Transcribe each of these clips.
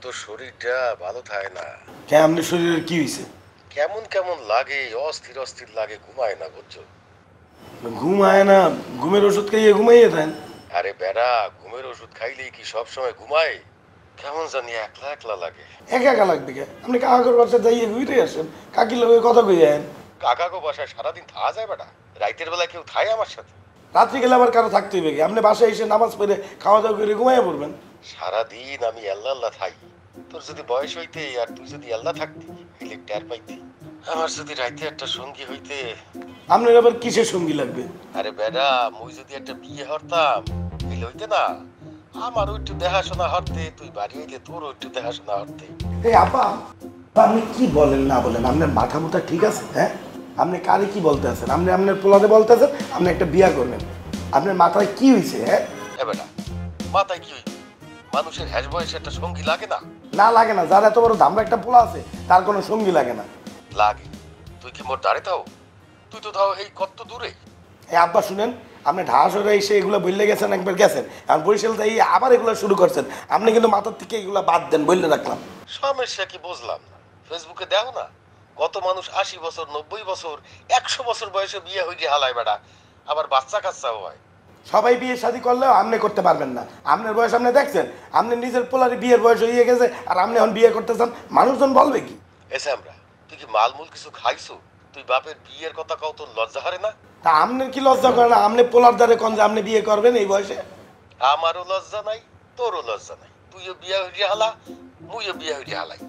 তো শরীরটা ভালো থাকে না। কেমনি শরীরের কি হয়েছে? কেমন কেমন লাগে, অস্থির অস্থির লাগে, ঘুমায় না বুঝছো। ঘুম আয় না? ঘুমের ওষুধ খাইয়ে ঘুমাইয়ে দেন? আরে বেড়া, ঘুমের ওষুধ খাইলেই কি সব সময় ঘুমায়? কেমন জানি একলা একলা লাগে। একা একা লাগবে কে? আপনি কাকার বাসা যাইয়ে ঘুরে আসেন, কাকির লগে কথা কই আয়েন। কাকাগো বাসায় সারাদিন থাকা যায় বেটা? রাইতের বেলা কেউ থায় আমার সাথে? রাত্রি গেলে আবার কারো থাকতে হইবে কি? আপনি বাসায় এসে নামাজ পড়ে খাওয়া দাওয়া করে ঘুমাইয়া পড়বেন। সারাদিন আমি আল্লাহ আল্লাহ থাই। তোর যদি বয়স হইতে আর তুই যদি আল্লাহ থাকতি, তাইলে টের পাইতি। আমার যদি রাইতে একটা সঙ্গী হইতে। আপনার আবার কিসের সঙ্গী লাগবে? আরে বেটা, মুই যদি একটা বিয়ে হরতাম, তাইলে হইতে না? আমারও একটু দেখাশোনা হরতে, তুই বাড়ি হইলে তোরও একটু দেখাশোনা হরতে। এই আপা, আপনি কি বলেন না বলেন, আপনার মাথা মুথা ঠিক আছে? হ্যাঁ, আপনি কারে কি বলতে আছেন? আপনি আপনার পোলারে বলতে আছেন আপনি একটা বিয়া করবেন। আপনার মাথায় কি হয়েছে? হ্যাঁ বেটা, মাথায় কি হইবে? মানুষের হ্যাস বয়সে একটা সঙ্গী লাগে না? না লাগে না, যার এত বড় দামরা একটা পোলা আছে তার কোনো সঙ্গী লাগে না। লাগে। তুই কি মোর দাঁড়ে থাও? তুই তো তাও এই কত দূরে। এই আব্বা শুনেন, আপনি ঢাস হয়ে এসে এগুলো বললে গেছেন, একবার গেছেন, এখন বরিশাল যাই আবার এগুলো শুরু করছেন। আপনি কিন্তু মাথার থেকে এগুলো বাদ দেন, বললে রাখলাম। সমস্যা কি বুঝলাম না। ফেসবুকে দেখো না, কত মানুষ 80 বছর, 90 বছর, 100 বছর বয়সে বিয়ে হয়ে গিয়ে হালায় বেটা, আবার বাচ্চা কাচ্চাও হয়। সবাই বিয়ে শাদী করলেও আপনি করতে পারবেন না। আপনার বয়স আপনি দেখছেন, আপনি নিজের পোলারে বিয়ের বয়স হয়ে গেছে আর আপনি এখন বিয়ে করতেছেন, মানুষজন বলবে কি? এসে আমরা, তুই কি মালমূল কিছু খাইছো? তুই বাপের বিয়ের কথা কও, তোর লজ্জা হারে না? তা আপনার কি লজ্জা করে না? আপনি পোলার দ্বারে কোন যে আপনি বিয়ে করবেন এই বয়সে? আমারও লজ্জা নাই, তোরও লজ্জা নাই। তুইও বিয়ে হইয়া হালা, মুইও বিয়ে হইয়া হালাই।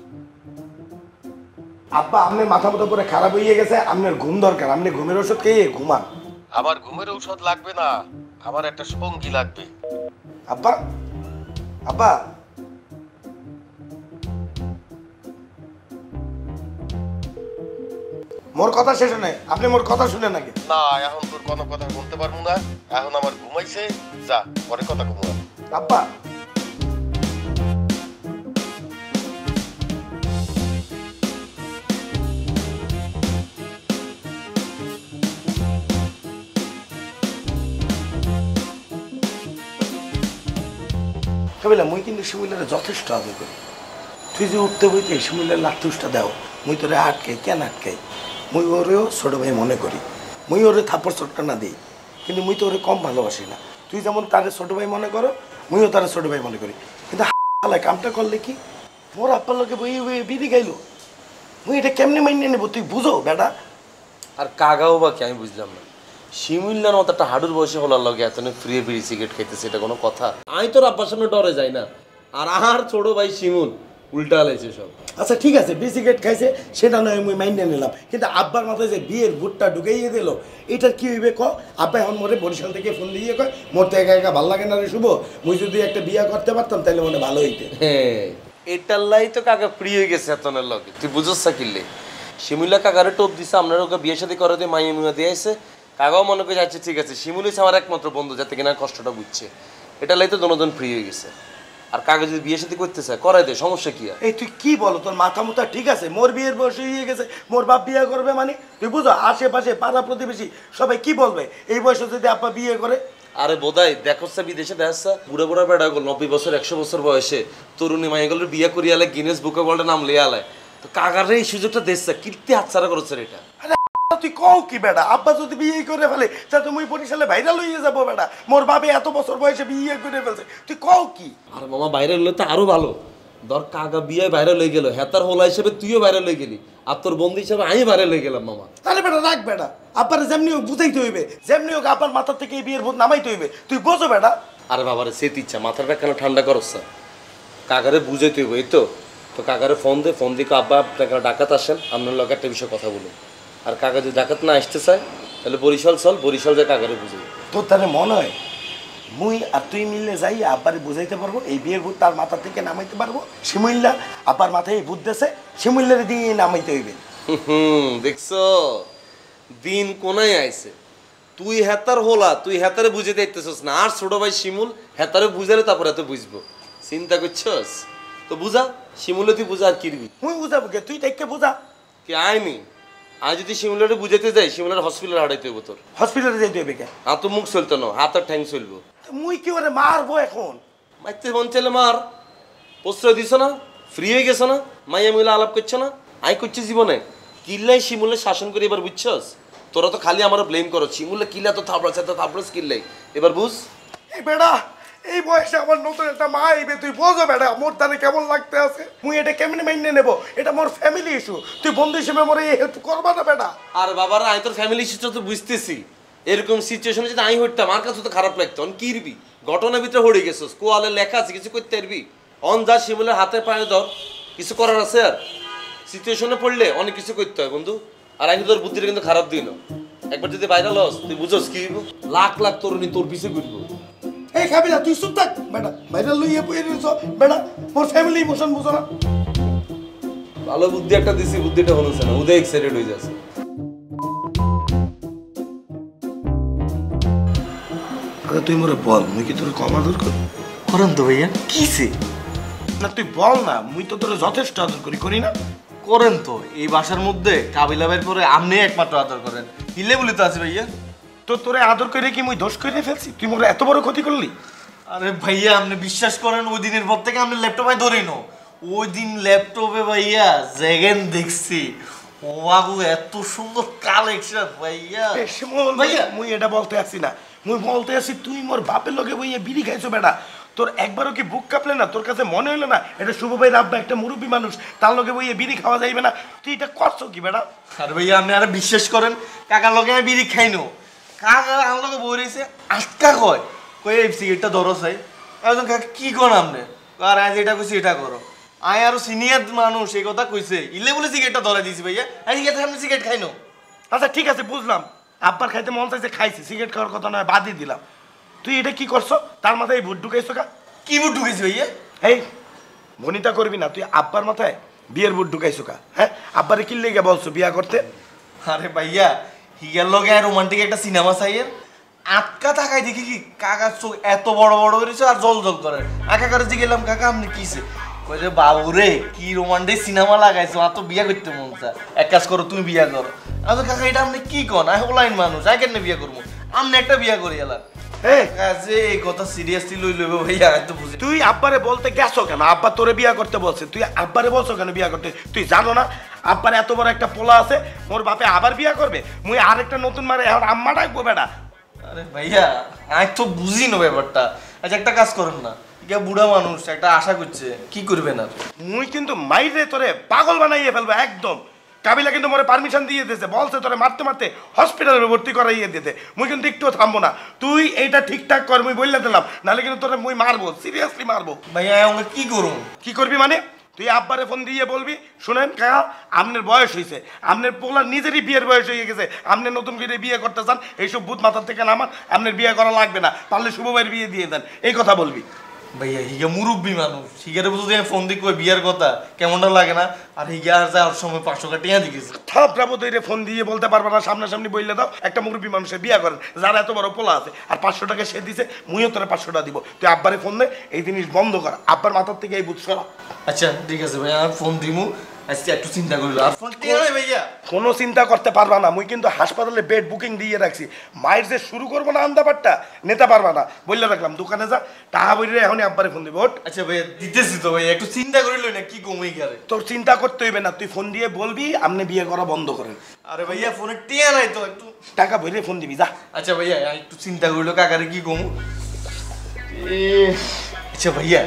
আব্বা, আপনার মাথা মতো করে খারাপ হয়ে গেছে, আপনার ঘুম দরকার, আপনি ঘুমের ওষুধ খেয়ে ঘুমান। আমার ঘুমের ঔষধ লাগবে না, আমার একটা সঙ্গী লাগবে। আব্বা, আব্বা, মোর কথা শেষ নাই, আপনি মোর কথা শুনেন নাকি? না, এখন তোর কোনো কথা বলতে পারবো না। এখন আমার ঘুমাইছে, যা পরে কথা কমু। আব্বা, কবিলা মুই কিন্তু শিমুলের যথেষ্ট আদর করি। তুই যে উঠতে বইতে শিমুলের লাঠুসটা দাও, মুই তোরে আটকাই কেন আটকাই? মুই ওরেও ছোটো ভাই মনে করি, মুই ওরে থাপ্পড় চটটা না দিই, কিন্তু মুই তো ওরে কম ভালোবাসি না। তুই যেমন তারে ছোটো ভাই মনে করো, মুইও তারে ছোটো ভাই মনে করি। কিন্তু কামটা করলে কি, মোর আপ্পার লোকে বই বিড়ি গাইলো, মুই এটা কেমনে মাইনে নেবো? তুই বুঝো বেটা। আর কাগাও বা কি আমি বুঝলাম না। শিমুল্লার মতো একটা হাডুর বয়সে হলার লগে এত ফ্রি ফ্রি সিগারেট খাইতেছে, এটা কোনো কথা? আমি তোর আব্বার সামনে ডরে যাই না, আর ছোট ভাই শিমুল উল্টা হালাইছে সব। আচ্ছা ঠিক আছে, বিসিগেট খাইছে সেটা নয় মুই মাইন্ডে নিলাম, কিন্তু আব্বার মাথায় যে বিয়ের ভুটটা ঢুকাইয়ে দিল, এটার কি হইবে ক? আব্বা এখন মোরে বরিশাল থেকে ফোন দিয়ে কয় মোর তো একা একা ভালো লাগে না রে শুভ, মুই যদি একটা বিয়া করতে পারতাম তাহলে মনে ভালো হইতে। হ্যাঁ, এটার লাই তো কাকা ফ্রি হয়ে গেছে এতনের লগে। তুই বুঝছ কিনলে শিমুল্লা কাকারে টোপ দিছে, আপনার ওকে বিয়ে সাথে করে দিয়ে মাইয়া মিয়া দিয়ে আসছে। কাকাও মনে করে যাচ্ছে ঠিক আছে, শিমুল হচ্ছে আমার একমাত্র বন্ধু যাতে কিনা কষ্টটা বুঝছে। এটা লাই তো দনোজন ফ্রি হয়ে গেছে। আর কাকা যদি বিয়ে সাথে করতে চায় করাই দে, সমস্যা কি? এই তুই কি বলো, তোর মাথা মুথা ঠিক আছে? মোর বিয়ের বয়স হয়ে গেছে, মোর বাপ বিয়ে করবে মানে? তুই বুঝো আশেপাশে পাড়া প্রতিবেশী সবাই কি বলবে এই বয়সে যদি আব্বা বিয়ে করে? আরে বোধাই দেখছা বিদেশে দেখছা বুড়া বুড়া বেড়া গেল 90 বছর 100 বছর বয়সে তরুণী মাইগুলোর বিয়ে করিয়ালে গিনেস বুকে ওয়ার্ল্ডে নাম লিয়ালে। তো কাকারে এই সুযোগটা দিচ্ছে, কীর্তি হাতছাড়া করেছে এটা। তুই কও কি বেটা, আব্বা যদি বিয়ে করে ফেলে তা তুমি বরিশালে ভাইরাল হয়ে যাবো বেটা। মোর বাপে এত বছর বয়সে বিয়ে করে ফেলছে, তুই কও কি? আর মামা বাইরে হলে তো আরো ভালো। ধর কাকা বিয়ে বাইরে লয়ে গেল, হেতার হোলা হিসেবে তুইও বাইরে লয়ে গেলি, আর তোর বন্ধু হিসেবে আমি বাইরে লয়ে গেলাম মামা। তাহলে বেটা রাখ বেটা, আব্বারে যেমনি হোক বুঝাইতে হইবে, যেমনি হোক আব্বার মাথার থেকে এই বিয়ের ভূত নামাইতে হইবে, তুই বোঝো বেটা। আরে বাবারে সে ইচ্ছা মাথার ব্যাখ্যানো ঠান্ডা করছ, কাকারে বুঝাইতে হইব। এই তো কাকারে ফোন দিয়ে আব্বা আপনাকে ডাকাত আসেন, আপনার লগে একটা বিষয়ে কথা বলুন। আর কাকা যদি ডাকাত না আসতে চায় তাহলে বরিশাল চল, বরিশাল যায় কাকারে বুঝাই। তোর তাহলে মনে হয় মুই আর তুই মিললে যাই আব্বারে বুঝাইতে পারবো, এই বিয়ের ভূত তার মাথা থেকে নামাইতে পারবো। শিমুল্লা আব্বার মাথায় এই ভূত দেশে, শিমুল্লারে দিয়ে নামাইতে হইবে। দেখছো দিন কোনায় আইছে, তুই হেতার হোলা, তুই হেতারে বুঝে দেখতেছস না, আর ছোট ভাই শিমুল হেতারে বুঝালে তারপরে এত বুঝবো। চিন্তা করছস তো বুঝা, শিমুলে তুই বুঝা আর কিরবি। মুই বুঝাবো কে? তুই দেখকে বুঝা। কি আইনি আজ যদি শিমুলারে বুঝাইতে যাই শিমুলার হসপিটালে হারাইতে হইব তোর। হসপিটালে যাইতে হইবে কে? আর তো মুখ চলতো না, হাত আর ঠ্যাং চলবো। মুই কি ওরে মারবো এখন? মারতে মন চাইলে মার, প্রশ্রয় দিছ না, ফ্রি হয়ে গেছো না, মাইয়া মহিলা আলাপ করছো না, আই করছি জীবনে কিল্লাই শিমুলে শাসন করে এবার বুঝছস? তোরা তো খালি আমার ব্লেম করো, শিমুলে কিল্লা তো থাপড়াস কিল্লাই, এবার বুঝ। এই বেটা এই বয়সে আমার নতুন একটা মা আইবে, তুই বোঝো বেটা মোর তাহলে কেমন লাগতে আছে, মুই এটা কেমনে মেনে নেব? এটা মোর ফ্যামিলি ইস্যু, তুই বন্ধু হিসেবে মোর এই হেল্প করবা না বেটা? আর বাবারা আমি তোর ফ্যামিলি ইস্যুটা তো বুঝতেছি, এরকম সিচুয়েশনে যদি আমি হইতাম আমার কাছে তো খারাপ লাগতো। অন কি রবি ঘটনার ভিতরে হয়ে গেছিস, কোয়ালে লেখা আছে কিছু করতে পারবি? অন যা শিমুলের হাতে পায়ে ধর, কিছু করার আছে? আর সিচুয়েশনে পড়লে অনেক কিছু করতে হয় বন্ধু। আর আমি তোর বুদ্ধিটা কিন্তু খারাপ দিই না, একবার যদি ভাইরাল হস তুই বুঝস কি হইব, লাখ লাখ তরুণী তোর পিছে ঘুরবো। এই কাবিলা তুই চুপ থাক বেটা, ভাইরাল লইয়ে বইয়ে দিছ বেটা, মোর ফ্যামিলি ইমোশন বুঝো না? ভালো বুদ্ধি একটা দিছি, বুদ্ধিটা হচ্ছে না, উদয় এক্সাইটেড হয়ে যাচ্ছে। আরে তুই মোরে বল, মুই কি তোর কম আদর করি? করেন তো ভাইয়া, কিসে? না তুই বল না, মুই তো তোর যথেষ্ট আদর করি, করি না? করেন তো, এই বাসার মধ্যে কাবিলা ভাইয়ের পরে আপনি একমাত্র আদর করেন, হিলে বলি তো আছে ভাইয়া। তো তোরে আদর করে কি মুই দোষ করে ফেলছি? তুই মোরে এত বড় ক্ষতি করলি? আরে ভাইয়া আপনি বিশ্বাস করেন, ওই দিনের পর থেকে আপনি ল্যাপটপে ধরেই নো, ওই দিন ল্যাপটপে ভাইয়া জেগেন দেখছি, ও আগু এত সুন্দর কালেকশন ভাইয়া। ভাইয়া মুই এটা বলতে আসছি না, মুই বলতে আসছি তুই মোর বাপের লগে বইয়ে বিড়ি খাইছো বেটা, তোর একবারও কি বুক কাঁপলে না? তোর কাছে মনে হইলো না এটা শুভ ভাই রাব্বা একটা মুরব্বী মানুষ, তার লগে বইয়ে বিড়ি খাওয়া যাইবে না? তুই এটা করছো কি বেটা? আরে ভাইয়া আপনি আরে বিশ্বাস করেন, কাকার লগে আমি বিড়ি খাইনো, কাকা আমার লগে বই রয়েছে আটকা কয় কই এই সিগারেটটা ধরো চাই, একজন কাকা কি করেন আপনি? আর আজ এটা কইছি এটা করো, আয় আরো সিনিয়র মানুষ এই কথা কইছে, ইলে বলে সিগারেটটা ধরে দিয়েছি ভাইয়া, আজ গিয়ে আপনি সিগারেট খাইনো। আচ্ছা ঠিক আছে বুঝলাম, আব্বার খাইতে মন চাইছে খাইছি, সিগারেট খাওয়ার কথা নয় বাদই দিলাম। তুই এটা কি করছো? তার মাথায় এই ভোট ঢুকাইছো কা? কি বুট ঢুকেছি ভাইয়া? এই ভনিতা করবি না, তুই আব্বার মাথায় বিয়ের ভোট ঢুকাইছো কা? হ্যাঁ আব্বারে কি লেগে বলছো বিয়া করতে? আরে ভাইয়া হিয়ার লগে রোমান্টিক একটা সিনেমা চাইয়ের, আটকা থাকায় দেখি কি কাকার চোখ এত বড় বড় হয়েছে আর জল জল করে, কাকার যে গেলাম কাকা আপনি কিসে? কই যে বাবু রে কি রোমান্টিক সিনেমা লাগাইছো, আর তো বিয়া করতে মন চায়, এক কাজ করো তুমি বিয়া করো। আচ্ছা কাকা এটা আপনি কি কন, আমি হলাইন মানুষ আই কেন বিয়া করবো, আপনি একটা বিয়া করি এলাম। হ্যাঁ কাজে এই কথা সিরিয়াসলি লই লইব ভাইয়া, এত বুঝি। তুই আব্বারে বলতে গেছো কেন? আব্বা তোরে বিয়া করতে বলছে, তুই আব্বারে বলছো কেন বিয়া করতে? তুই জানো না আব্বার এত বড় একটা পোলা আছে, মোর বাপে আবার বিয়া করবে? মুই আরেকটা নতুন মারে এখন আম্মা ডাকবো বেটা? আরে ভাইয়া আমি তো বুঝি না ব্যাপারটা। আচ্ছা একটা কাজ করেন না, ইয়া বুড়া মানুষ একটা আশা করছে, কি করবেন আর? মুই কিন্তু মাইরে তোরে পাগল বানাইয়ে ফেলবো একদম। কাবিলা কিন্তু মোরে পারমিশন দিয়ে দিয়েছে, বলছে তোরে মারতে মারতে হসপিটালে ভর্তি করাইয়ে দিতে। মুই কিন্তু একটুও থামবো না, তুই এইটা ঠিকঠাক কর, মুই বললে দিলাম, নাহলে কিন্তু তোরে মুই মারবো, সিরিয়াসলি মারবো। ভাইয়া আমরা কি করুন? কি করবি মানে? তুই আব্বারে ফোন দিয়ে বলবি, শুনেন কাকা আপনার বয়স হয়েছে, আপনার পোলার নিজেরই বিয়ের বয়স হয়ে গেছে, আপনি নতুন করে বিয়ে করতে চান, এইসব ভূত মাথার থেকে নামান, আপনার বিয়ে করা লাগবে না, পারলে শুভ ভাইয়ের বিয়ে দিয়ে দেন, এই কথা বলবি। ভাইয়া হিগা মুরব্বী মানুষ, হিগারে বুঝতে ফোন দিয়ে কই বিয়ার কথা কেমনটা লাগে না? আর হিগা আর যাওয়ার সময় 500 টাকা টিয়া দিয়েছে, থাপড়াবো তুই ফোন দিয়ে বলতে পারবে না, সামনাসামনি বললে দাও একটা মুরব্বী মানুষের বিয়ে করেন যারা এত বড় পোলা আছে, আর 500 টাকা সে দিছে, মুইও তোরা 500 টাকা দিব। তুই আব্বারে ফোন দে, এই জিনিস বন্ধ কর, আব্বার মাথার থেকে এই বুঝ সরা। আচ্ছা ঠিক আছে ভাইয়া আমি ফোন দিমু, আজকে একটু চিন্তা করিল। আর ফোন টিয়া নাই ভাইয়া? কোনো চিন্তা করতে পারবা না, মুই কিন্তু হাসপাতালে বেড বুকিং দিয়ে রাখছি, মায়ের যে শুরু করবো না আন্দাবারটা নিতে পারবা না, বললে রাখলাম দোকানে যা টাকা বইরে এখনই আব্বারে ফোন দিব। আচ্ছা ভাইয়া দিতেছি তো ভাইয়া, একটু চিন্তা করিল না কি কমই গেলে। তোর চিন্তা করতে হইবে না, তুই ফোন দিয়ে বলবি আপনি বিয়ে করা বন্ধ করেন। আরে ভাইয়া ফোনে টিয়া নাই তো, একটু টাকা বইরে ফোন দিবি যা। আচ্ছা ভাইয়া একটু চিন্তা করিল কাকারে কি কমু। আচ্ছা ভাইয়া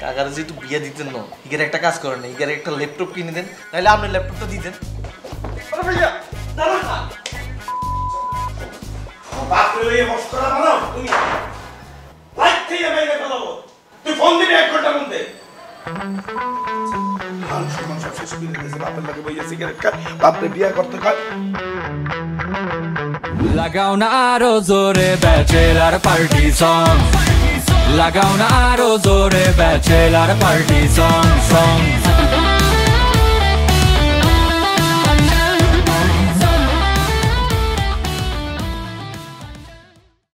কাকারে যেহেতু বিয়ে দিতেন না, ইগারে একটা কাজ করেন না, ইগারে একটা ল্যাপটপ কিনে দেন, নাহলে আপনি ল্যাপটপটা দিতেন। আরে ভাইয়া দাঁড়ান না, বাপরে লইয়ে মস্করা বানাও তুমি, লাইট থেকে বাইরে ফেলাবো, তুই ফোন দিবি 1 ঘন্টার মধ্যে। মানুষ সব শেষ করে দিয়েছে, বাপের লাগে বইয়া সিগারেট খা, বাপরে বিয়ে করতে কয়। লাগাও না আরো জোরে ব্যাচেলার পার্টি সং, লাগাও না আরো জোরে ব্যাচেলার পার্টি সং সং।